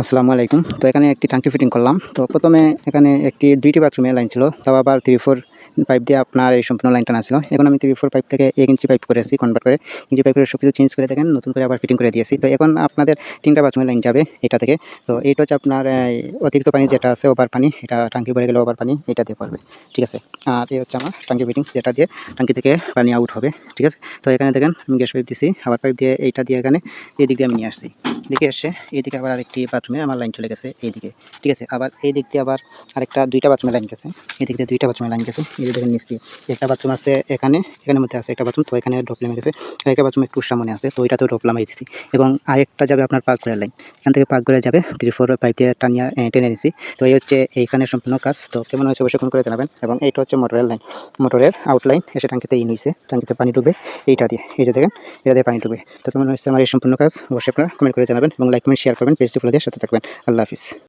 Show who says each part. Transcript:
Speaker 1: আসসালামু আলাইকুম। তো এখানে একটি টাঙ্কি ফিটিং করলাম। তো প্রথমে এখানে ২টি বাথরুমে লাইন ছিল। তাও আবার 3-4 পাইপ দিয়ে আপনার এই সম্পূর্ণ লাইন টানা ছিল। এখন আমি 3-4 পাইপ থেকে ১ ইঞ্চি পাইপ করেছি, কনভার্ট করে। ইঞ্চি পাইপ করে সবকিছু চেঞ্জ করে দেখেন নতুন করে আবার ফিটিং করে দিয়েছি। তো এখন আপনাদের ৩ টা বাথরুমের লাইন যাবে এটা থেকে। তো এইটা হচ্ছে আপনার অতিরিক্ত পানি যেটা আছে ওভার পানি, এটা টাঙ্কি ভরে গেলে ওভার পানি এটা দিয়ে পড়বে। ঠিক আছে? আর এই হচ্ছে আমার টাঙ্কি ফিটিংস যেটা দিয়ে টাঙ্কি থেকে পানি আউট হবে। ঠিক আছে? তো এখানে দেখেন আমি গ্যাস পাইপ দিছি। আবার পাইপ দিয়ে এইটা দিয়ে এখানে এদিক দিয়ে আমি নিয়ে আসছি। এদিকে এসে এইদিকে আবার আরেকটি বাথরুমে আমার লাইন চলে গেছে এইদিকে। ঠিক আছে? আবার এই দিক দিয়ে আবার আরেকটা ২ টা বাথরুমের লাইন গেছে। এদিক দিয়ে ২ টা বাথরুমের লাইন গেছে। এই যে দেখেন নিচ দিয়ে। একটা বাথরুম আছে এখানে, এখানের মধ্যে আছে একটা বাথরুম, তো এখানে ড্রপ লাইন গেছে। আরেকটা বাথরুম একটু সামনে আছে, তো ওইটাতেও ড্রপ লাগাই দিছি। এবং আরেকটা যাবে আপনার পাকঘরের লাইন। এখান থেকে পাকঘরে যাবে 3-4 পাইপ দিয়ে টানিয়া টেনে নিছি। তো এই হচ্ছে এইখানের সম্পূর্ণ কাজ। তো কেমন হয়েছে অবশ্যই কমেন্ট করে জানাবেন। এবং এইটা হচ্ছে মোটরের লাইন। মোটরের আউটলাইন এসে টাঙ্কিতে ইন হইছে। টাঙ্কিতে পানি ঢুকবে এইটা দিয়ে। এই যে দেখেন এটা দিয়ে পানি ঢুকবে। তো কেমন হয়েছে আমার এই সম্পূর্ণ কাজ অবশ্যই আপনারা কমেন্ট করে জানাবেন এবং লাইক কমেন্ট শেয়ার করবেন। পেজটি ফলো দিয়ে সাথে থাকবেন। আল্লাহ হাফিজ।